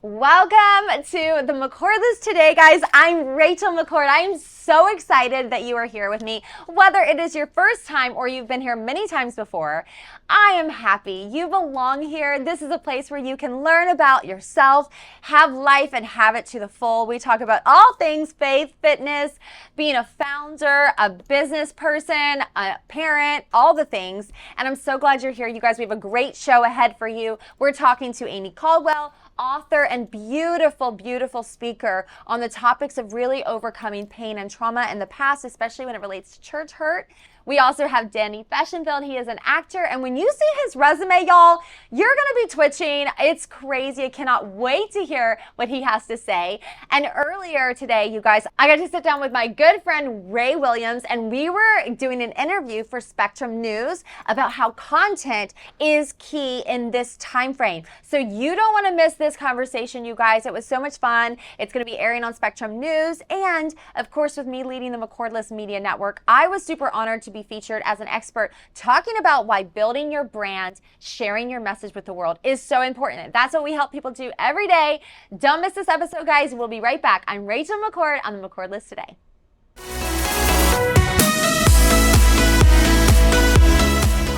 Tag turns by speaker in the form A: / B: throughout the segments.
A: Welcome to the McCord List today, guys. I'm Rachel McCord. I'm so excited that you are here with me. Whether it is your first time or you've been here many times before, I am happy you belong here. This is a place where you can learn about yourself, have life, and have it to the full. We talk about all things faith, fitness, being a founder, a business person, a parent, all the things. And I'm so glad you're here, you guys. We have a great show ahead for you. We're talking to Amy Caldwell, author and beautiful speaker on the topics of really overcoming pain and trauma in the past, especially when it relates to church hurt. We also have Danny Fashionfield. He is an actor, and when you see his resume, y'all, you're gonna be twitching. It's crazy. I cannot wait to hear what he has to say. And earlier today, you guys, I got to sit down with my good friend Ray Williams, and we were doing an interview for Spectrum News about how content is key in this time frame. So you don't want to miss this conversation, you guys. It was so much fun. It's going to be airing on Spectrum News, and of course, with me leading the McCord List Media Network, I was super honored to be featured as an expert talking about why building your brand, sharing your message with the world is so important. That's what we help people do every day. Don't miss this episode, guys. We'll be right back. I'm Rachel McCord on the McCord List today.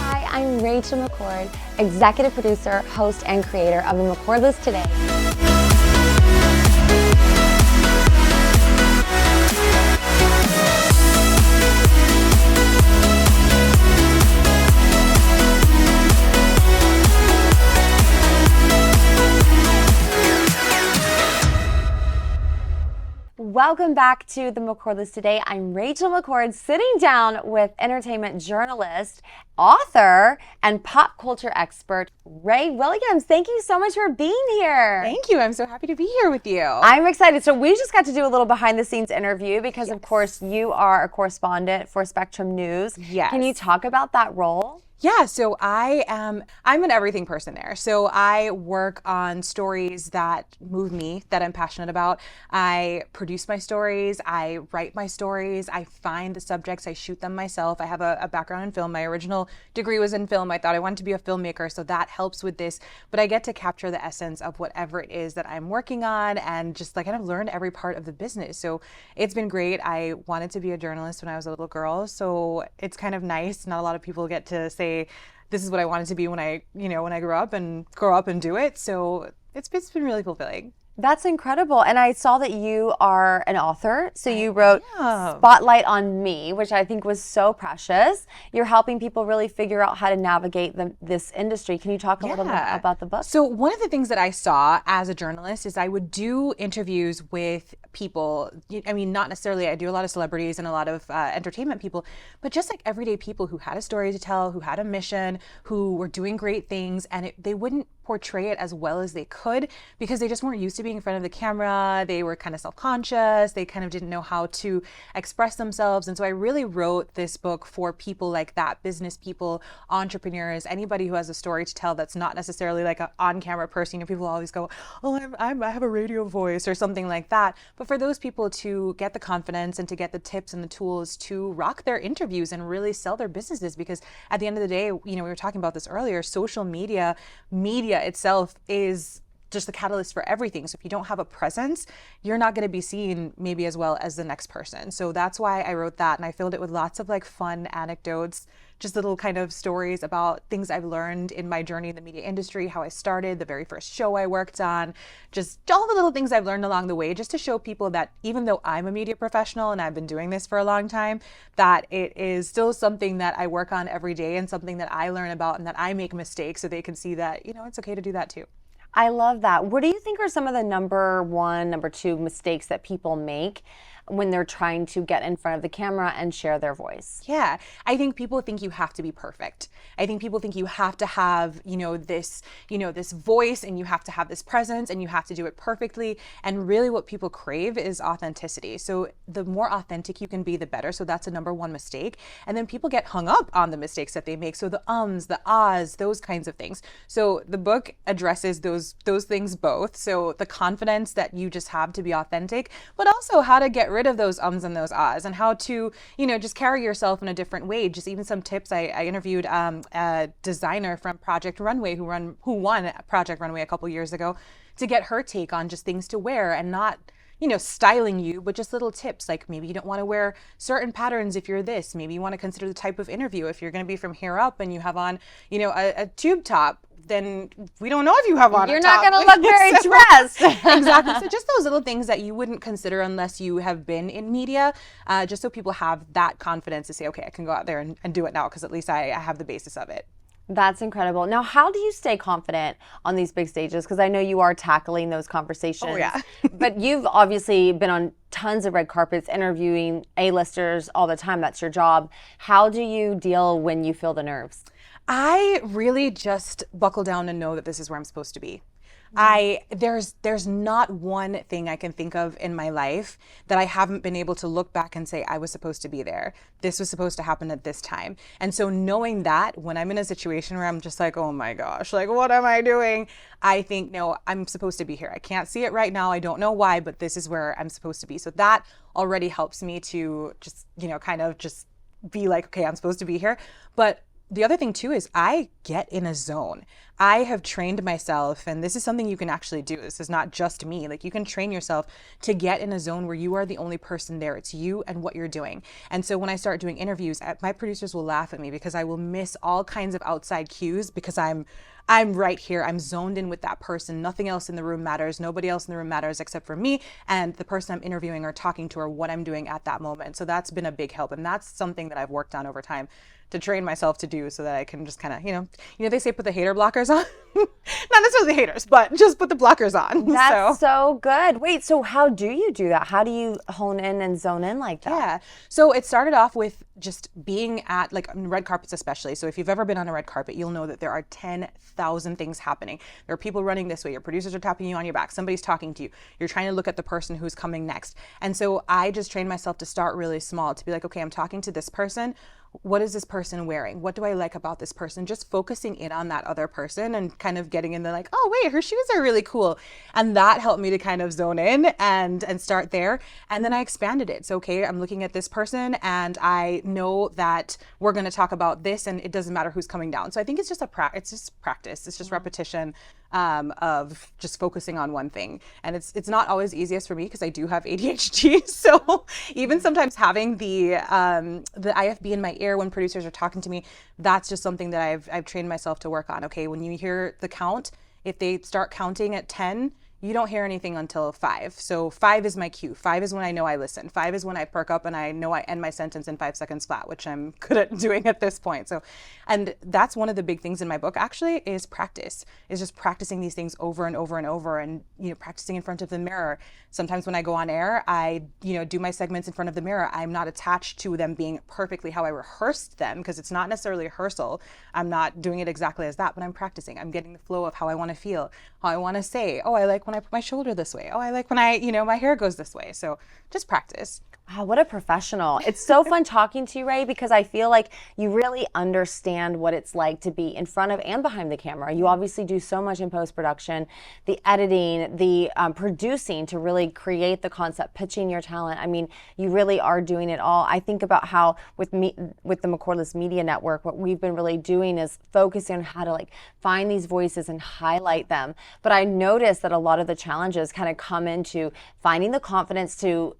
A: Hi, I'm Rachel McCord, executive producer, host, and creator of the McCord List today. Welcome back to the McCord List today. I'm Rachel McCord, sitting down with entertainment journalist, author, and pop culture expert, Ray Williams. Thank you so much for being here.
B: Thank you. I'm so happy to be here with you.
A: I'm excited. So we just got to do a little behind the scenes interview because, of course, you are a correspondent for Spectrum News.
B: Yes.
A: Can you talk about that role?
B: Yeah, so I'm an everything person there. So I work on stories that move me, that I'm passionate about. I produce my stories, I write my stories, I find the subjects, I shoot them myself. I have a background in film. My original degree was in film. I thought I wanted to be a filmmaker, so that helps with this. But I get to capture the essence of whatever it is that I'm working on and just like kind of learn every part of the business. So it's been great. I wanted to be a journalist when I was a little girl, so it's kind of nice. Not a lot of people get to say, this is what I wanted to be when I grow up and do it. So it's been really fulfilling.
A: That's incredible. And I saw that you are an author. So you wrote Spotlight on Me, which I think was so precious. You're helping people really figure out how to navigate this industry. Can you talk a little bit about the book?
B: So one of the things that I saw as a journalist is I would do interviews with people. I mean, not necessarily, I do a lot of celebrities and a lot of entertainment people, but just like everyday people who had a story to tell, who had a mission, who were doing great things, and they wouldn't portray it as well as they could because they just weren't used to being in front of the camera. They were kind of self-conscious. They kind of didn't know how to express themselves. And so I really wrote this book for people like that, business people, entrepreneurs, anybody who has a story to tell that's not necessarily like an on-camera person. You know, people always go, oh, I have a radio voice or something like that. But for those people to get the confidence and to get the tips and the tools to rock their interviews and really sell their businesses, because at the end of the day, we were talking about this earlier, social media itself is just the catalyst for everything. So if you don't have a presence, you're not going to be seen maybe as well as the next person. So that's why I wrote that, and I filled it with lots of like fun anecdotes, just little kind of stories about things I've learned in my journey in the media industry, how I started, the very first show I worked on, just all the little things I've learned along the way, just to show people that even though I'm a media professional and I've been doing this for a long time, that it is still something that I work on every day and something that I learn about and that I make mistakes so they can see that, it's okay to do that too.
A: I love that. What do you think are some of the number one, number two mistakes that people make when they're trying to get in front of the camera and share their voice?
B: Yeah, I think people think you have to be perfect. I think people think you have to have, this voice, and you have to have this presence, and you have to do it perfectly. And really what people crave is authenticity. So the more authentic you can be, the better. So that's a number one mistake. And then people get hung up on the mistakes that they make. So the ums, the ahs, those kinds of things. So the book addresses those things both. So the confidence that you just have to be authentic, but also how to get rid of those ums and those ahs, and how to, just carry yourself in a different way. Just even some tips. I interviewed a designer from Project Runway who won Project Runway a couple years ago, to get her take on just things to wear, and not styling you, but just little tips, like maybe you don't want to wear certain patterns if you're this. Maybe you want to consider the type of interview. If you're going to be from here up and you have on, a tube top, then we don't know if you have on
A: You're
B: a
A: not
B: top.
A: going to look very dressed.
B: Exactly. So just those little things that you wouldn't consider unless you have been in media, just so people have that confidence to say, okay, I can go out there and do it now, because at least I have the basis of it.
A: That's incredible. Now, how do you stay confident on these big stages? Because I know you are tackling those conversations.
B: Oh, yeah.
A: But you've obviously been on tons of red carpets, interviewing A-listers all the time. That's your job. How do you deal when you feel the nerves?
B: I really just buckle down and know that this is where I'm supposed to be. There's not one thing I can think of in my life that I haven't been able to look back and say, I was supposed to be there. This was supposed to happen at this time. And so knowing that, when I'm in a situation where I'm just like, oh my gosh, like, what am I doing? I think, no, I'm supposed to be here. I can't see it right now. I don't know why, but this is where I'm supposed to be. So that already helps me to just, kind of just be like, okay, I'm supposed to be here. But the other thing too is I get in a zone. I have trained myself, and this is something you can actually do. This is not just me. Like, you can train yourself to get in a zone where you are the only person there. It's you and what you're doing. And so when I start doing interviews, my producers will laugh at me because I will miss all kinds of outside cues, because I'm right here. I'm zoned in with that person. Nothing else in the room matters. Nobody else in the room matters except for me and the person I'm interviewing or talking to, or what I'm doing at that moment. So that's been a big help. And that's something that I've worked on over time to train myself to do, so that I can just kind of, they say put the hater blockers on. Not necessarily the haters, but just put the blockers on.
A: That's so good. Wait, so how do you do that? How do you hone in and zone in like that?
B: Yeah. So it started off with just being at, like, red carpets especially. So if you've ever been on a red carpet, you'll know that there are 10,000 things happening. There are people running this way. Your producers are tapping you on your back. Somebody's talking to you. You're trying to look at the person who's coming next. And so I just trained myself to start really small, to be like, okay, I'm talking to this person. What is this person wearing? What do I like about this person? Just focusing in on that other person and kind of getting in the, like, oh wait, her shoes are really cool. And that helped me to kind of zone in and start there. And then I expanded it. So, okay, I'm looking at this person and I know that we're going to talk about this, and it doesn't matter who's coming down. So I think it's just it's just practice. It's just repetition of just focusing on one thing. And it's not always easiest for me because I do have ADHD. So even sometimes having the IFB in my ear when producers are talking to me, that's just something that I've trained myself to work on. Okay, when you hear the count, if they start counting at 10, you don't hear anything until 5. So 5 is my cue. 5 is when I know I listen. 5 is when I perk up and I know I end my sentence in 5 seconds flat, which I'm good at doing at this point. So, and that's one of the big things in my book actually, is practice, is just practicing these things over and over and over, and, practicing in front of the mirror. Sometimes when I go on air, I, do my segments in front of the mirror. I'm not attached to them being perfectly how I rehearsed them, because it's not necessarily a rehearsal. I'm not doing it exactly as that, but I'm practicing. I'm getting the flow of how I want to feel, how I want to say, oh, I like when I put my shoulder this way. Oh, I like when I, my hair goes this way. So just practice.
A: Wow, what a professional. It's so fun talking to you, Ray, because I feel like you really understand what it's like to be in front of and behind the camera. You obviously do so much in post-production, the editing, the producing to really create the concept, pitching your talent. I mean, you really are doing it all. I think about how with the McCordless Media Network, what we've been really doing is focusing on how to find these voices and highlight them. But I noticed that a lot of the challenges kind of come into finding the confidence to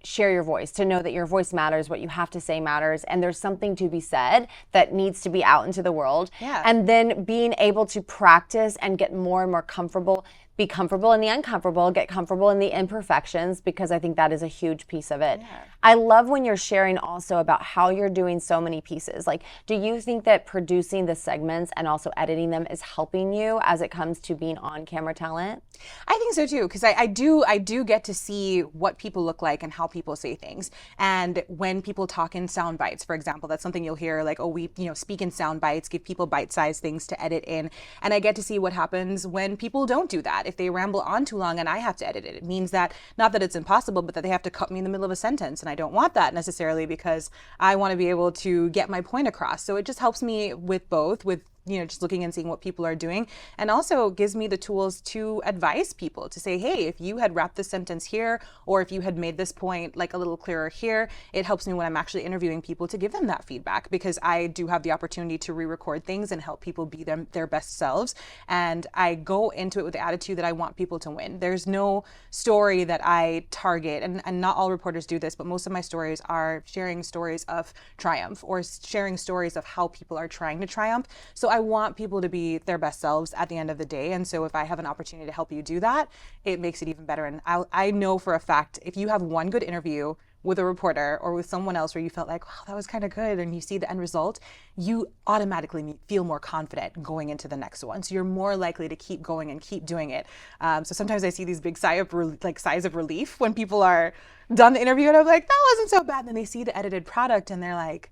A: share your voice, to know that your voice matters, what you have to say matters, and there's something to be said that needs to be out into the world.
B: Yeah.
A: And then being able to practice and get more and more comfortable, be comfortable in the uncomfortable, get comfortable in the imperfections, because I think that is a huge piece of it.
B: Yeah.
A: I love when you're sharing also about how you're doing so many pieces. Do you think that producing the segments and also editing them is helping you as it comes to being on camera talent?
B: I think so too, because I do get to see what people look like and how people say things. And when people talk in sound bites, for example, that's something you'll hear, like, oh, we speak in sound bites, give people bite-sized things to edit in. And I get to see what happens when people don't do that. If they ramble on too long and I have to edit it, it means that, not that it's impossible, but that they have to cut me in the middle of a sentence. And I don't want that necessarily, because I want to be able to get my point across. So it just helps me with both, with just looking and seeing what people are doing, and also gives me the tools to advise people to say, hey, if you had wrapped this sentence here, or if you had made this point like a little clearer here, it helps me when I'm actually interviewing people to give them that feedback, because I do have the opportunity to re-record things and help people be their best selves. And I go into it with the attitude that I want people to win. There's no story that I target, and not all reporters do this, but most of my stories are sharing stories of triumph or sharing stories of how people are trying to triumph. So I want people to be their best selves at the end of the day. And so if I have an opportunity to help you do that, it makes it even better. And I know for a fact, if you have one good interview with a reporter or with someone else where you felt like, wow, that was kind of good, and you see the end result, you automatically feel more confident going into the next one. So you're more likely to keep going and keep doing it. So sometimes I see these big sighs of relief when people are done the interview, and I'm like, that wasn't so bad. And then they see the edited product and they're like,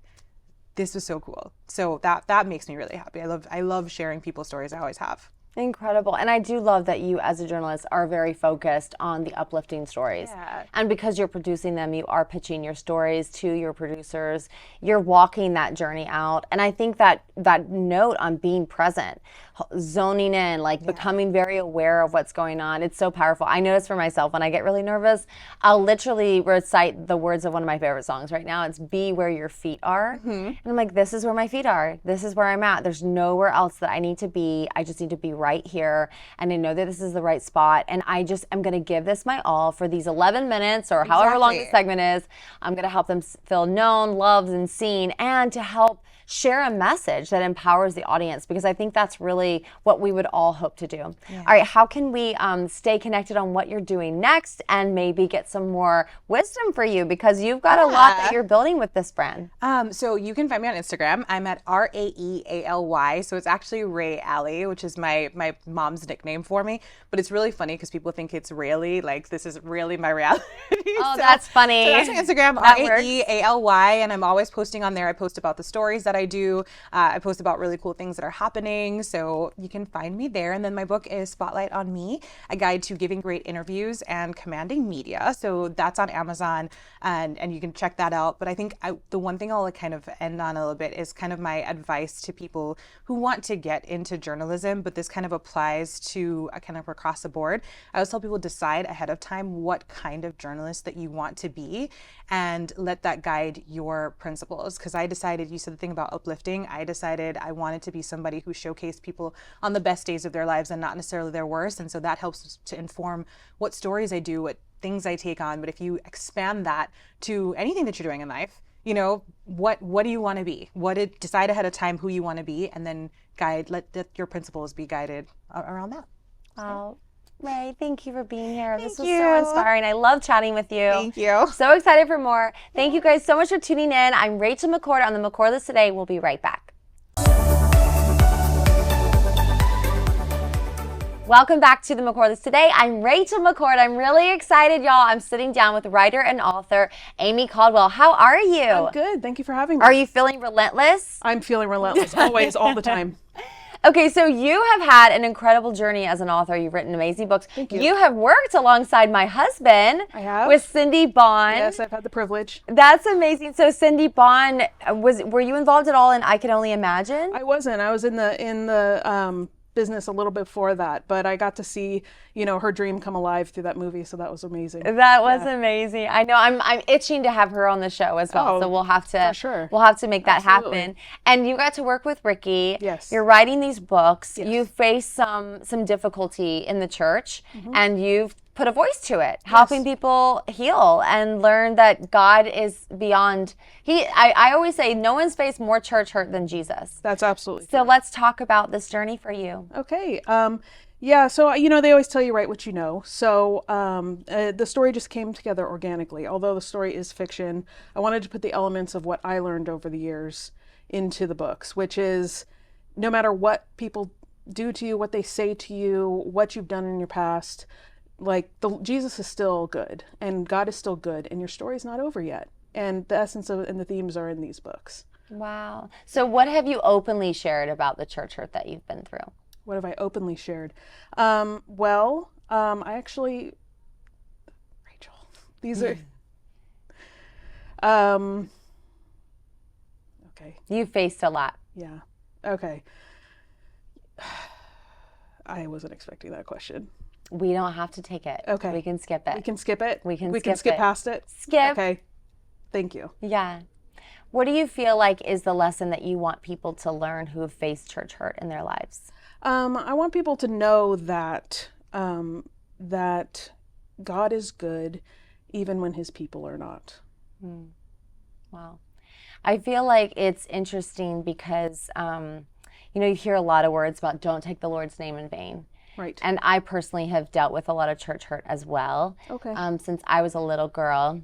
B: this was so cool. So that makes me really happy. I love sharing people's stories. I always have.
A: Incredible. And I do love that you as a journalist are very focused on the uplifting stories.
B: Yeah.
A: And because you're producing them, you are pitching your stories to your producers. You're walking that journey out. And I think that note on being present, zoning in, like becoming very aware of what's going on, it's so powerful. I notice for myself when I get really nervous, I'll literally recite the words of one of my favorite songs right now. It's "Be Where Your Feet Are." And I'm like, this is where my feet are. This is where I'm at. There's nowhere else that I need to be. I just need to be right here, and I know that this is the right spot, and I just am going to give this my all for these 11 minutes or however long the segment is. I'm going to help them feel known, loved, and seen, and to help share a message that empowers the audience, because I think that's really what we would all hope to do. Yeah. All right, how can we stay connected on what you're doing next and maybe get some more wisdom for you, because you've got a lot that you're building with this brand?
B: So you can find me on Instagram. I'm at RAEALY. So it's actually Ray Alley, which is my mom's nickname for me. But it's really funny because people think it's really like this is really my reality.
A: Oh, that's funny.
B: So that's my Instagram, RAEALY, and I'm always posting on there. I post about the stories that I do. I post about really cool things that are happening. So you can find me there. And then my book is Spotlight on Me, a guide to giving great interviews and commanding media. So that's on Amazon, and you can check that out. But I think the one thing I'll kind of end on a little bit is kind of my advice to people who want to get into journalism, but this kind of applies to kind of across the board. I always tell people, decide ahead of time what kind of journalist that you want to be, and let that guide your principles. Because I decided, you said the thing about uplifting, I decided I wanted to be somebody who showcased people on the best days of their lives and not necessarily their worst. And so that helps to inform what stories I do, what things I take on. But if you expand that to anything that you're doing in life, what do you want to be? Decide ahead of time who you want to be, and then let your principles be guided around that.
A: Oh, Ray, thank you for being here. This was
B: you.
A: so inspiring. I love chatting with you.
B: Thank you.
A: So excited for more. Thank you guys so much for tuning in. I'm Rachel McCord on the McCord List Today. We'll be right back. Welcome back to the McCord List Today. I'm Rachel McCord. I'm really excited, y'all. I'm sitting down with writer and author Amy Caldwell. How are you?
C: I'm good. Thank you for having me.
A: Are you feeling relentless?
C: I'm feeling relentless, always, all the time.
A: Okay, so you have had an incredible journey as an author. You've written amazing books.
C: Thank you.
A: You have worked alongside my husband.
C: I have.
A: With Cindy Bond.
C: Yes, I've had the privilege.
A: That's amazing. So Cindy Bond, were you involved at all in I Can Only Imagine?
C: I wasn't. I was in the business a little bit before that, but I got to see, her dream come alive through that movie, so that was amazing.
A: That was amazing. I know. I'm itching to have her on the show as well. So we'll have to
C: for sure.
A: We'll have to make that
C: Absolutely.
A: happen. And you got to work with Ricky.
C: Yes.
A: You're writing these books.
C: Yes.
A: You faced some difficulty in the church, and you've put a voice to it, helping people heal and learn that God is beyond. I always say no one's faced more church hurt than Jesus.
C: That's absolutely
A: So
C: true.
A: let's talk about this journey for you.
C: Okay. Yeah, so, they always tell you write what you know. So the story just came together organically. Although the story is fiction, I wanted to put the elements of what I learned over the years into the books, which is no matter what people do to you, what they say to you, what you've done in your past, Jesus is still good and God is still good, and your story's not over yet. And the essence of and the themes are in these books.
A: Wow. So what have you openly shared about the church hurt that you've been through?
C: What have I openly shared? I actually, Rachel, these are,
A: You faced a lot.
C: yeah. Okay. I wasn't expecting that question.
A: We don't have to take it.
C: Okay.
A: We can skip it.
C: We can skip it?
A: We can
C: We
A: skip
C: can skip
A: it.
C: past it?
A: Skip.
C: Okay. Thank you.
A: Yeah. What do you feel like is the lesson that you want people to learn who have faced church hurt in their lives?
C: I want people to know that that God is good even when his people are not.
A: Wow. I feel like it's interesting because, you hear a lot of words about don't take the Lord's name in vain.
C: Right.
A: And I personally have dealt with a lot of church hurt as well.
C: Okay.
A: Since I was a little girl.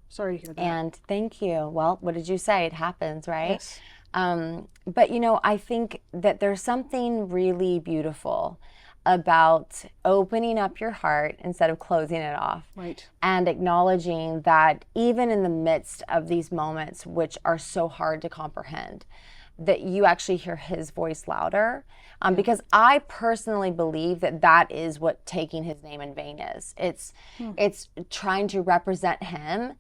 C: Sorry to hear that.
A: And thank you. Well, what did you say? It happens, right?
C: Yes.
A: But, I think that there's something really beautiful about opening up your heart instead of closing it off.
C: Right.
A: And acknowledging that even in the midst of these moments, which are so hard to comprehend, that you actually hear his voice louder. Because I personally believe that that is what taking his name in vain is. It's trying to represent him,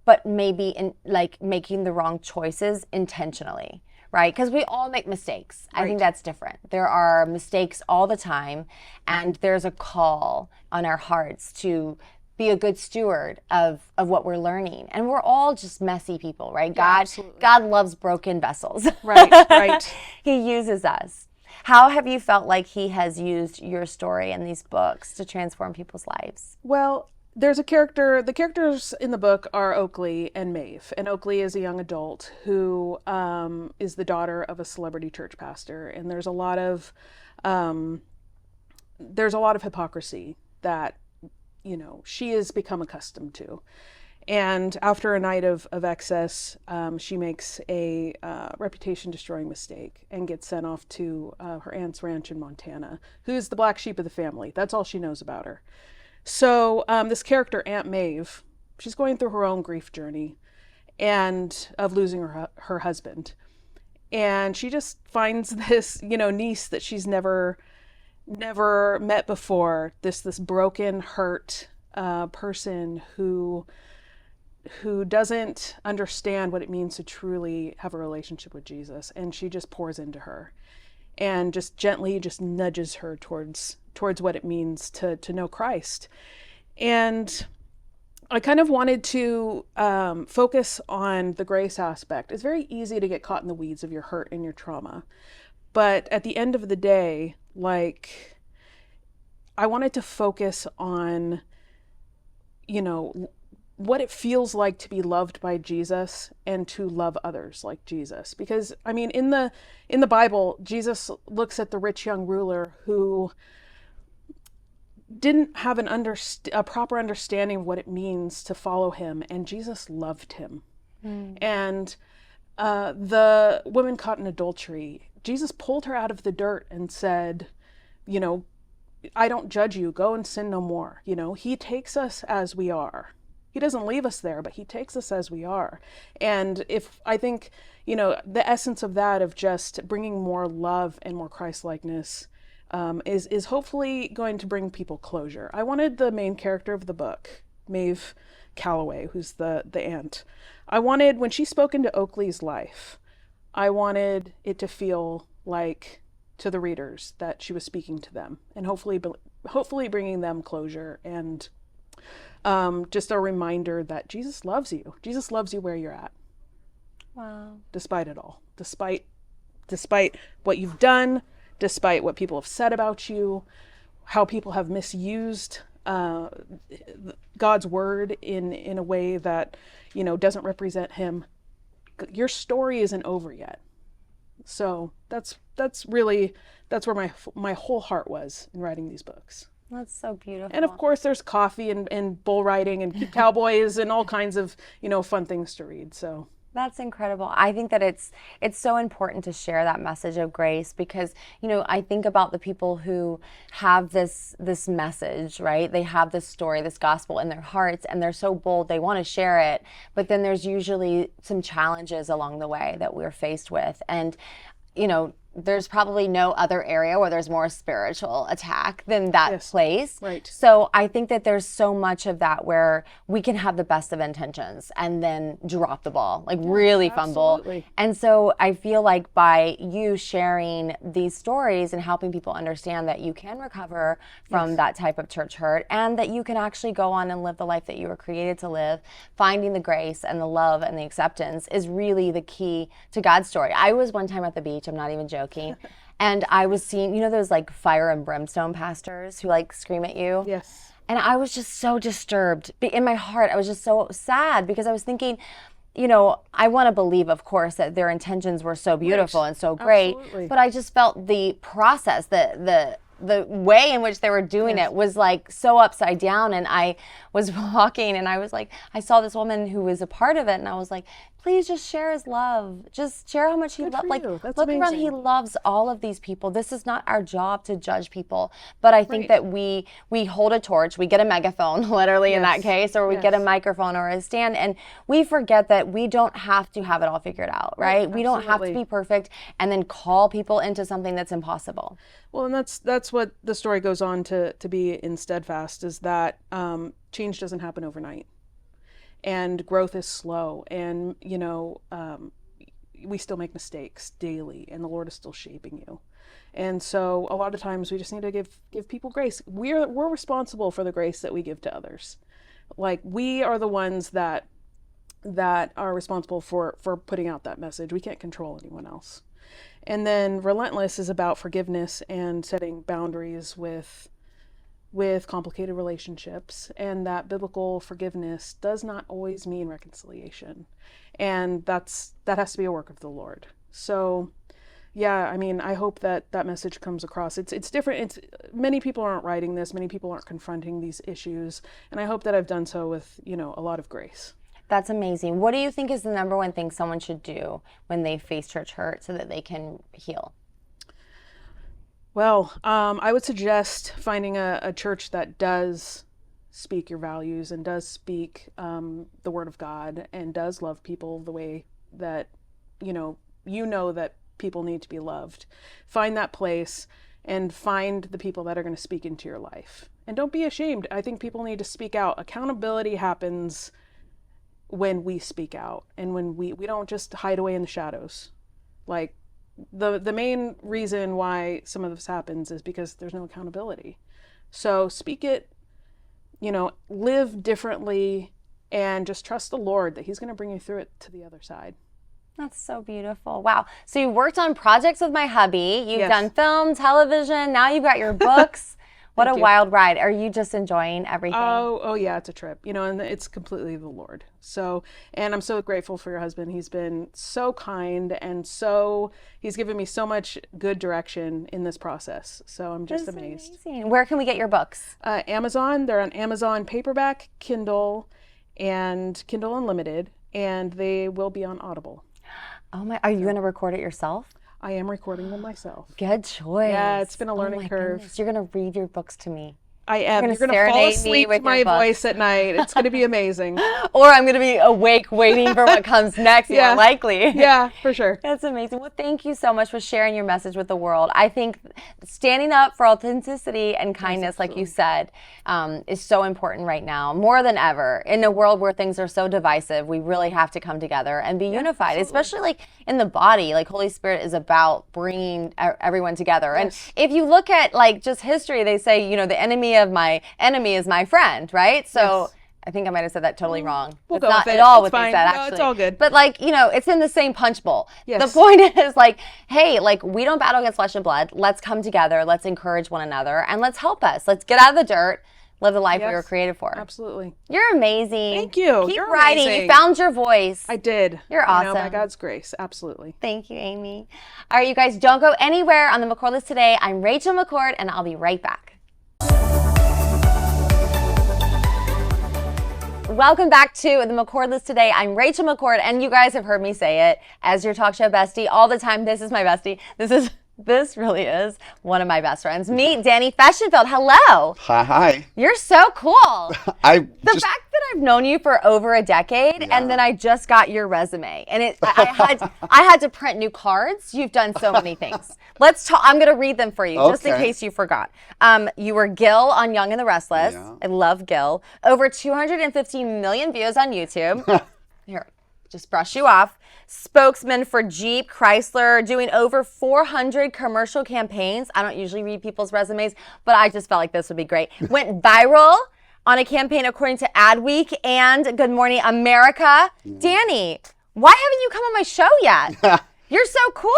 A: but maybe in making the wrong choices intentionally. Right? Because we all make mistakes. I think that's different. There are mistakes all the time, and there's a call on our hearts to be a good steward of what we're learning. And we're all just messy people, right? God loves broken vessels.
C: Right.
A: He uses us. How have you felt like he has used your story and these books to transform people's lives?
C: Well, there's a character, the characters in the book are Oakley and Maeve. And Oakley is a young adult who is the daughter of a celebrity church pastor. And there's a lot of hypocrisy that, she has become accustomed to. And after a night of excess, she makes a reputation-destroying mistake and gets sent off to her aunt's ranch in Montana, who's the black sheep of the family. That's all she knows about her. So this character, Aunt Maeve, she's going through her own grief journey and of losing her husband. And she just finds this, niece that she's never met before, this broken, hurt person who doesn't understand what it means to truly have a relationship with Jesus. And she just pours into her and just gently just nudges her towards what it means to know Christ. And I kind of wanted to focus on the grace aspect. It's very easy to get caught in the weeds of your hurt and your trauma. But at the end of the day, I wanted to focus on, what it feels like to be loved by Jesus and to love others like Jesus. Because, in the Bible, Jesus looks at the rich young ruler who didn't have a proper understanding of what it means to follow him, and Jesus loved him. And the woman caught in adultery, Jesus pulled her out of the dirt and said, I don't judge you, go and sin no more. He takes us as we are. He doesn't leave us there, but he takes us as we are. And I think, the essence of that, of just bringing more love and more Christ-likeness, is hopefully going to bring people closure. I wanted the main character of the book, Maeve Calloway, who's the aunt. I wanted, when she spoke into Oakley's life, I wanted it to feel like, to the readers, that she was speaking to them and hopefully bringing them closure, and just a reminder that Jesus loves you. Jesus loves you where you're at.
A: Wow.
C: Despite it all. Despite what you've done, despite what people have said about you, how people have misused God's word in a way that, doesn't represent him. Your story isn't over yet. So that's where my whole heart was in writing these books.
A: That's so beautiful.
C: And of course there's coffee and bull riding and cowboys and all kinds of, fun things to read. So
A: that's incredible. I think that it's so important to share that message of grace, because, I think about the people who have this message, right? They have this story, this gospel in their hearts, and they're so bold, they want to share it. But then there's usually some challenges along the way that we're faced with. And, there's probably no other area where there's more spiritual attack than that
C: Yes.
A: place.
C: Right.
A: So I think that there's so much of that where we can have the best of intentions and then drop the ball, like really fumble.
C: absolutely.
A: And so I feel like by you sharing these stories and helping people understand that you can recover from that type of church hurt and that you can actually go on and live the life that you were created to live, finding the grace and the love and the acceptance is really the key to God's story. I was one time at the beach, I'm not even joking, and I was seeing, you know, those like fire and brimstone pastors who like scream at you?
C: Yes.
A: And I was just so disturbed. In my heart, I was just so sad because I was thinking, you know, I want to believe, of course, that their intentions were so beautiful and so great.
C: Absolutely.
A: But I just felt the process, the way in which they were doing it was like so upside down. And I was walking and I was like, I saw this woman who was a part of it. And I was like, please just share his love. Just share how much he loves. Like,
C: you. That's
A: look around.
C: amazing.
A: He loves all of these people. This is not our job to judge people. But I think that we hold a torch. We get a megaphone, literally in that
C: Yes.
A: case, or we get a microphone or a stand. And we forget that we don't have to have it all figured out, right? We don't have to
C: absolutely.
A: be perfect and then call people into something that's impossible.
C: Well, and that's what the story goes on to be in Steadfast, is that change doesn't happen overnight, and growth is slow, and you know, we still make mistakes daily, and the Lord is still shaping you. And so a lot of times we just need to give people grace. We're responsible for the grace that we give to others. Like, we are the ones that are responsible for putting out that message. We can't control anyone else. And then Relentless is about forgiveness and setting boundaries with complicated relationships, and that biblical forgiveness does not always mean reconciliation, and that has to be a work of the Lord. So yeah, I mean, I hope that message comes across. It's different. Many people aren't writing this, many people aren't confronting these issues, and I hope that I've done so with, you know, a lot of grace.
A: That's amazing. What do you think is the number one thing someone should do when they face church hurt so that they can heal?
C: Well, I would suggest finding a church that does speak your values and does speak the Word of God and does love people the way that you know that people need to be loved. Find that place and find the people that are going to speak into your life. And don't be ashamed. I think people need to speak out. Accountability happens when we speak out and when we don't just hide away in the shadows. Like, the main reason why some of this happens is because there's no accountability. So speak it, you know, live differently, and just trust the Lord that He's going to bring you through it to the other side.
A: That's so beautiful. Wow. So you worked on projects with my hubby. You've
C: Yes.
A: done film, television. Now you've got your books. What a
C: Thank you.
A: wild ride. Are you just enjoying everything?
C: Oh yeah, it's a trip, you know, and it's completely the Lord. So, and I'm so grateful for your husband. He's been so kind, and he's given me so much good direction in this process. So I'm just
A: That's
C: amazed.
A: amazing. Where can we get your books?
C: Amazon, they're on Amazon paperback, Kindle, and Kindle Unlimited, and they will be on Audible.
A: Oh my, are you going to record it yourself?
C: I am recording them myself.
A: Good choice.
C: Yeah, it's been a learning
A: oh my
C: curve.
A: Goodness. You're going to read your books to me.
C: I am.
A: You're
C: You're
A: gonna
C: going to fall
A: serenade me
C: asleep
A: with
C: to my
A: your books.
C: voice at night. It's going to be amazing.
A: Or I'm going to be awake waiting for what comes next,
C: Yeah.
A: more likely.
C: Yeah, for sure.
A: That's amazing. Well, thank you so much for sharing your message with the world. I think standing up for authenticity and kindness, like you said, is so important right now, more than ever. In a world where things are so divisive, we really have to come together and be unified, especially like in the body. Like, Holy Spirit is about bringing everyone together.
C: Yes.
A: And if you look at like just history, they say, you know, the enemy of my enemy is my friend, right? So
C: Yes.
A: I think I might have said that totally wrong.
C: We'll
A: That's
C: go
A: not
C: with
A: at
C: it.
A: all
C: It's
A: what
C: fine.
A: they said,
C: No,
A: actually.
C: it's all good.
A: But like, you know, it's in the same punch bowl.
C: Yes.
A: The point is like, hey, like, we don't battle against flesh and blood. Let's come together. Let's encourage one another, and let's help us. Let's get out of the dirt, live the life we
C: Yes.
A: were created for.
C: Absolutely.
A: You're amazing.
C: Thank you.
A: Keep
C: You're
A: writing.
C: amazing.
A: You found your voice.
C: I did.
A: You're
C: You know, by
A: awesome.
C: God's grace. Absolutely.
A: Thank you, Amy. All right, you guys, don't go anywhere on the McCord List today. I'm Rachel McCord, and I'll be right back. Welcome back to the McCord List today. I'm Rachel McCord, and you guys have heard me say it as your talk show bestie all the time. This is my bestie. This is This really is one of my best friends. Meet Danny Fashionfield. Hello.
D: Hi.
A: You're so cool.
D: I
A: The fact that I've known you for over a decade, and then I just got your resume, and I had to print new cards. You've done so many things. Let's talk. I'm going to read them for you, just in case you forgot. You were Gil on Young and the Restless.
D: Yeah.
A: I love Gil. Over 250 million views on YouTube. Here, just brush you off. Spokesman for Jeep, Chrysler, doing over 400 commercial campaigns. I don't usually read people's resumes, but I just felt like this would be great. Went viral on a campaign according to Adweek and Good Morning America. Danny, why haven't you come on my show yet? You're so cool.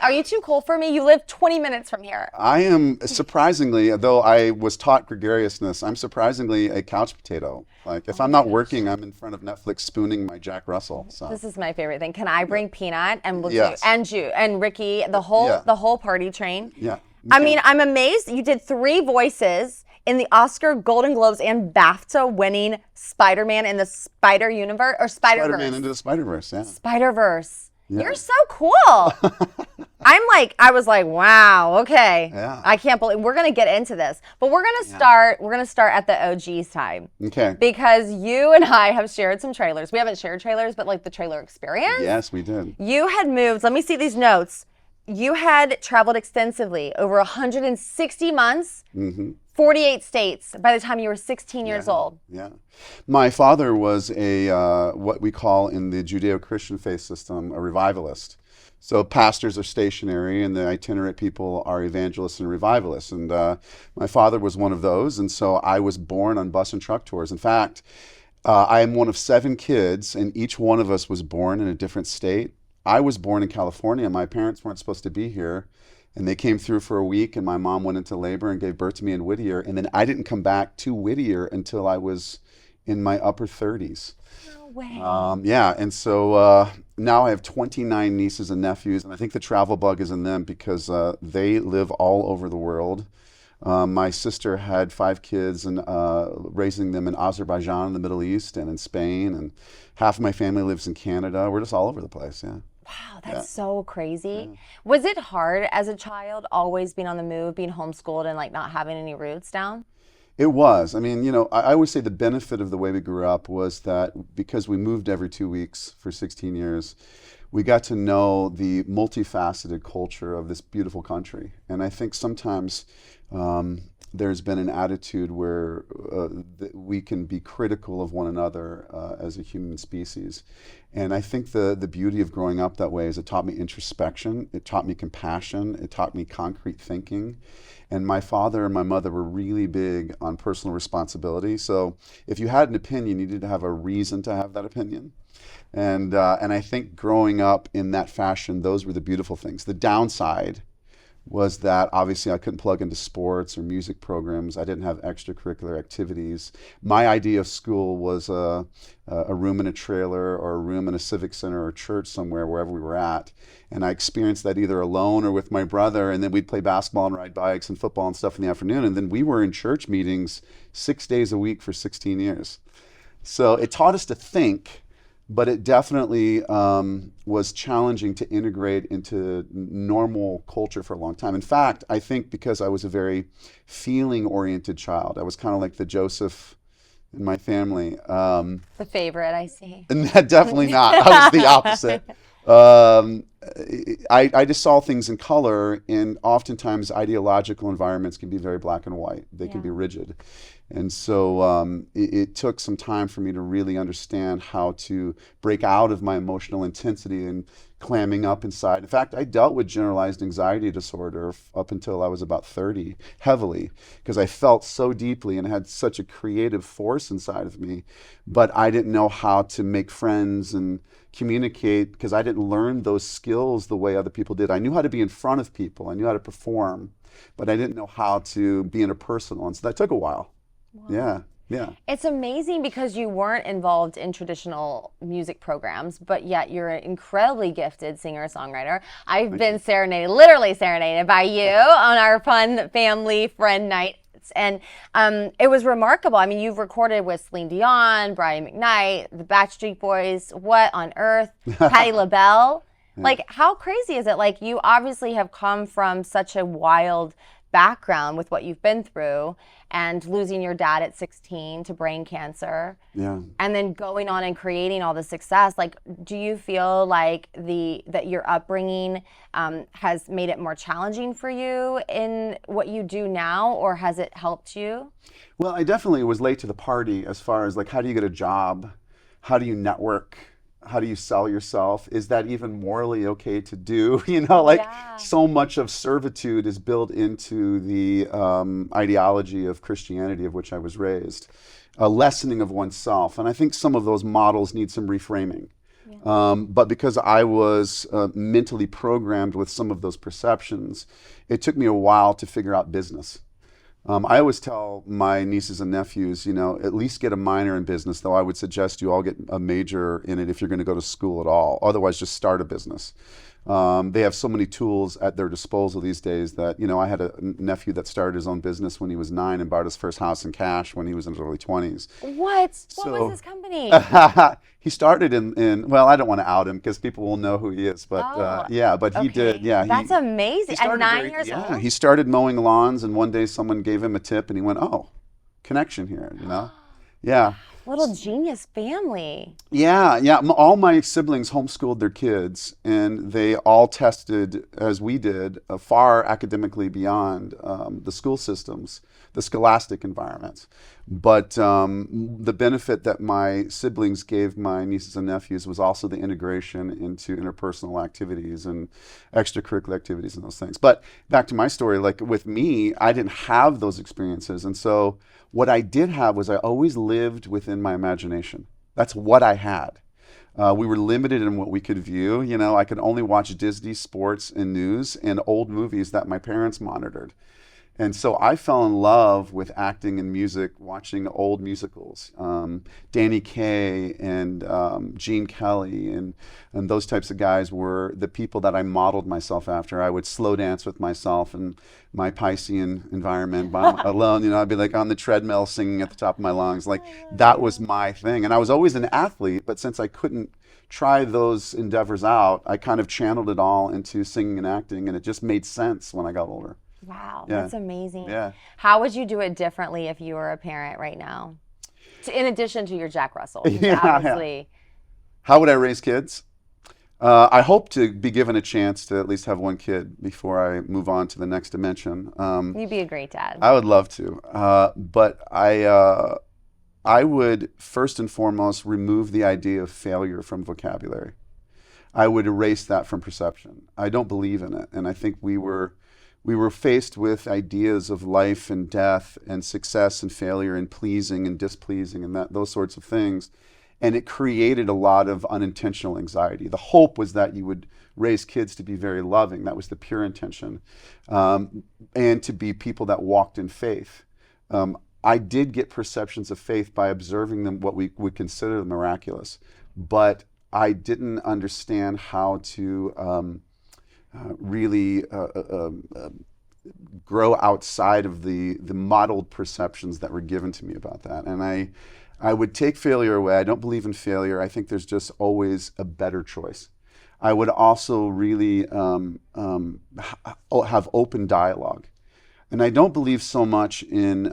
A: Are you too cool for me? You live 20 minutes from here.
D: I am surprisingly, though I was taught gregariousness, I'm surprisingly a couch potato. Like if I'm not working, I'm in front of Netflix spooning my Jack Russell. So.
A: This is my favorite thing. Can I bring Peanut and we'll
D: Yes.
A: do and Ricky, the whole party train?
D: Yeah.
A: I mean, I'm amazed. You did 3 voices in the Oscar, Golden Globes, and BAFTA-winning Spider-Man in the Spider Universe or Spider-Verse.
D: Spider-Man into the Spider-Verse, yeah.
A: Spider-Verse.
D: Yeah.
A: You're so cool. I was like, wow, okay.
D: Yeah.
A: I can't believe we're gonna get into this. But we're gonna start at the OG time.
D: Okay.
A: Because you and I have shared some trailers. We haven't shared trailers, but like the trailer experience.
D: Yes, we did.
A: You had moved, let me see these notes. You had traveled extensively over 160 months, 48 states by the time you were 16 years old.
D: Yeah. My father was a, what we call in the Judeo-Christian faith system, a revivalist. So pastors are stationary and the itinerant people are evangelists and revivalists. And my father was one of those. And so I was born on bus and truck tours. In fact, I am one of 7 kids and each one of us was born in a different state. I was born in California. My parents weren't supposed to be here. And they came through for a week and my mom went into labor and gave birth to me in Whittier. And then I didn't come back to Whittier until I was in my upper 30s.
A: No way.
D: Yeah, and so now I have 29 nieces and nephews, and I think the travel bug is in them because they live all over the world. My sister had 5 kids and raising them in Azerbaijan in the Middle East and in Spain, and half of my family lives in Canada. We're just all over the place, yeah.
A: Wow, that's so crazy. Yeah. Was it hard as a child, always being on the move, being homeschooled and like not having any roots down?
D: It was. I mean, you know, I always say the benefit of the way we grew up was that because we moved every 2 weeks for 16 years, we got to know the multifaceted culture of this beautiful country. And I think sometimes there's been an attitude where we can be critical of one another as a human species. And I think the beauty of growing up that way is it taught me introspection, it taught me compassion, it taught me concrete thinking. And my father and my mother were really big on personal responsibility. So if you had an opinion, you needed to have a reason to have that opinion. And I think growing up in that fashion, those were the beautiful things. The downside was that obviously I couldn't plug into sports or music programs. I didn't have extracurricular activities. My idea of school was a room in a trailer or a room in a civic center or church somewhere, wherever we were at. And I experienced that either alone or with my brother, and then we'd play basketball and ride bikes and football and stuff in the afternoon. And then we were in church meetings 6 days a week for 16 years. So it taught us to think, but it definitely was challenging to integrate into normal culture for a long time. In fact, I think because I was a very feeling-oriented child, I was kind of like the Joseph in my family.
A: The favorite, I see.
D: Definitely not. I was the opposite. I just saw things in color, and oftentimes ideological environments can be very black and white. They can be rigid. And so it took some time for me to really understand how to break out of my emotional intensity and clamming up inside. In fact, I dealt with generalized anxiety disorder up until I was about 30, heavily, because I felt so deeply and had such a creative force inside of me, but I didn't know how to make friends and communicate because I didn't learn those skills the way other people did. I knew how to be in front of people, I knew how to perform, but I didn't know how to be interpersonal, and so that took a while. Wow. Yeah.
A: It's amazing because you weren't involved in traditional music programs, but yet you're an incredibly gifted singer-songwriter. I've been literally serenaded by you on our fun family friend nights. And it was remarkable. I mean, you've recorded with Celine Dion, Brian McKnight, the Backstreet Boys, What on Earth, Patti LaBelle. Like, how crazy is it? Like, you obviously have come from such a wild background with what you've been through, and losing your dad at 16 to brain cancer.
D: Yeah.
A: And then going on and creating all the success. Like, do you feel like that your upbringing has made it more challenging for you in what you do now, or has it helped you?
D: Well, I definitely was late to the party as far as like, how do you get a job? How do you network? How do you sell yourself? Is that even morally okay to do? So much of servitude is built into the ideology of Christianity, of which I was raised, a lessening of oneself. And I think some of those models need some reframing. But because I was mentally programmed with some of those perceptions, it took me a while to figure out business. I always tell my nieces and nephews, at least get a minor in business, though I would suggest you all get a major in it if you're going to go to school at all. Otherwise, just start a business. They have so many tools at their disposal these days that, I had a nephew that started his own business when he was 9 and bought his first house in cash when he was in his early 20s.
A: What? What was his company?
D: He started in well, I don't want to out him because people will know who he is, but he did. Yeah,
A: that's amazing. At 9 years old?
D: Yeah, he started mowing lawns, and one day someone gave him a tip, and he went, "Oh, connection here," Yeah.
A: Little genius family.
D: Yeah. All my siblings homeschooled their kids, and they all tested, as we did, far academically beyond the school systems, the scholastic environments. But the benefit that my siblings gave my nieces and nephews was also the integration into interpersonal activities and extracurricular activities and those things. But back to my story, like with me, I didn't have those experiences. And so what I did have was I always lived within my imagination. That's what I had. We were limited in what we could view. I could only watch Disney, sports, and news and old movies that my parents monitored. And so I fell in love with acting and music, watching old musicals. Danny Kaye and Gene Kelly and those types of guys were the people that I modeled myself after. I would slow dance with myself in my Piscean environment alone. I'd be like on the treadmill singing at the top of my lungs. Like that was my thing. And I was always an athlete, but since I couldn't try those endeavors out, I kind of channeled it all into singing and acting, and it just made sense when I got older.
A: Wow, that's amazing.
D: Yeah.
A: How would you do it differently if you were a parent right now? In addition to your Jack Russell, obviously.
D: How would I raise kids? I hope to be given a chance to at least have one kid before I move on to the next dimension.
A: You'd be a great dad.
D: I would love to, but I would first and foremost remove the idea of failure from vocabulary. I would erase that from perception. I don't believe in it, and I think we were faced with ideas of life and death and success and failure and pleasing and displeasing and those sorts of things. And it created a lot of unintentional anxiety. The hope was that you would raise kids to be very loving. That was the pure intention. And to be people that walked in faith. I did get perceptions of faith by observing them, what we would consider the miraculous. But I didn't understand how to really grow outside of the modeled perceptions that were given to me about that. And I would take failure away. I don't believe in failure. I think there's just always a better choice. I would also really have open dialogue. And I don't believe so much in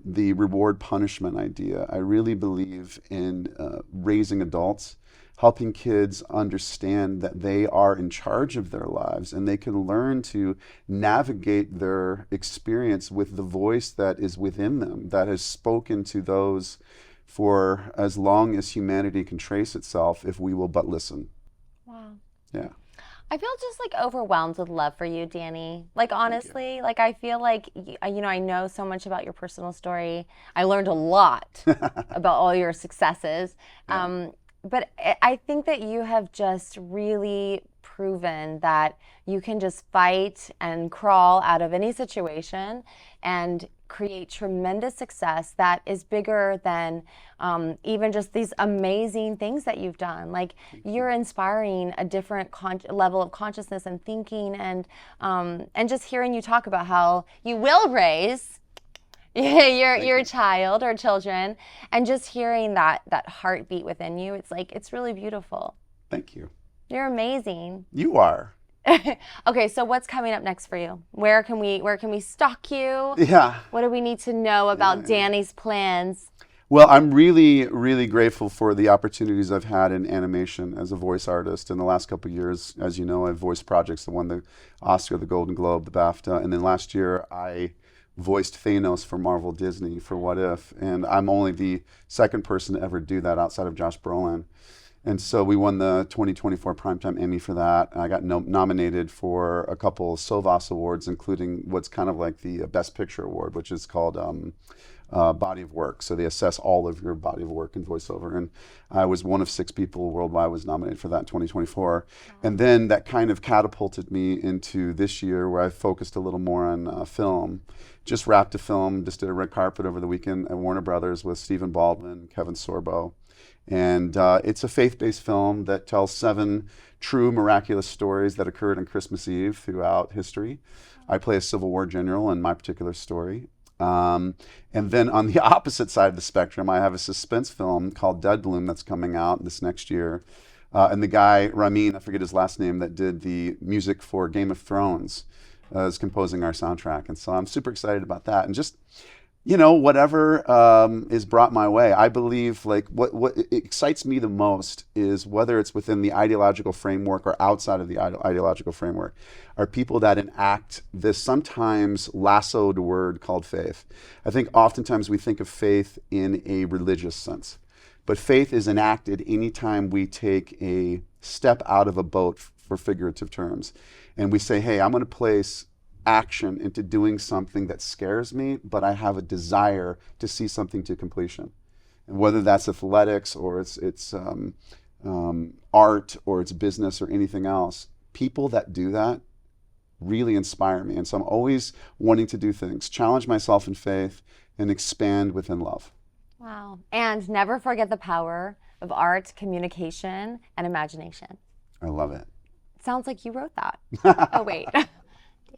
D: the reward punishment idea. I really believe in raising adults, helping kids understand that they are in charge of their lives and they can learn to navigate their experience with the voice that is within them, that has spoken to those for as long as humanity can trace itself, if we will but listen.
A: Wow.
D: Yeah.
A: I feel just like overwhelmed with love for you, Danny. Like honestly, like I feel like, I know so much about your personal story. I learned a lot about all your successes. Yeah. But I think that you have just really proven that you can just fight and crawl out of any situation and create tremendous success that is bigger than even just these amazing things that you've done. Like you're inspiring a different level of consciousness and thinking, and just hearing you talk about how you will raise your child or children, and just hearing that heartbeat within you, it's really beautiful.
D: Thank you.
A: You're amazing.
D: You are.
A: Okay, so what's coming up next for you? Where can we stalk you?
D: Yeah.
A: What do we need to know about Danny's plans?
D: Well, I'm really, really grateful for the opportunities I've had in animation as a voice artist. In the last couple of years, as you know, I've voiced projects that won the Oscar, the Golden Globe, the BAFTA, and then last year I voiced Thanos for Marvel Disney for What If, and I'm only the second person to ever do that outside of Josh Brolin. And so we won the 2024 Primetime Emmy for that. And I got nominated for a couple of Sovas Awards, including what's kind of like the Best Picture Award, which is called Body of Work. So they assess all of your body of work in voiceover. And I was one of 6 people worldwide was nominated for that in 2024. And then that kind of catapulted me into this year where I focused a little more on film. Just wrapped a film, just did a red carpet over the weekend at Warner Brothers with Stephen Baldwin, Kevin Sorbo. And it's a faith-based film that tells 7 true miraculous stories that occurred on Christmas Eve throughout history. I play a Civil War general in my particular story. And then on the opposite side of the spectrum, I have a suspense film called Dead Bloom that's coming out this next year. And the guy, Ramin, I forget his last name, that did the music for Game of Thrones is composing our soundtrack. And so I'm super excited about that. And just, you know, whatever is brought my way. I believe like what excites me the most is whether it's within the ideological framework or outside of the ideological framework, are people that enact this sometimes lassoed word called faith. I think oftentimes we think of faith in a religious sense, but faith is enacted anytime we take a step out of a boat for figurative terms. And we say, hey, I'm going to place action into doing something that scares me, but I have a desire to see something to completion. And whether that's athletics or it's art or it's business or anything else, people that do that really inspire me. And so I'm always wanting to do things, challenge myself in faith, and expand within love.
A: Wow. And never forget the power of art, communication, and imagination.
D: I love it.
A: Sounds like you wrote that. Oh, wait.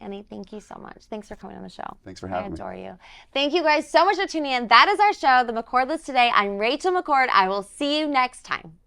A: Danny, thank you so much. Thanks for coming on the show.
D: Thanks for having me.
A: I adore you. Thank you guys so much for tuning in. That is our show, The McCord List today. I'm Rachel McCord. I will see you next time.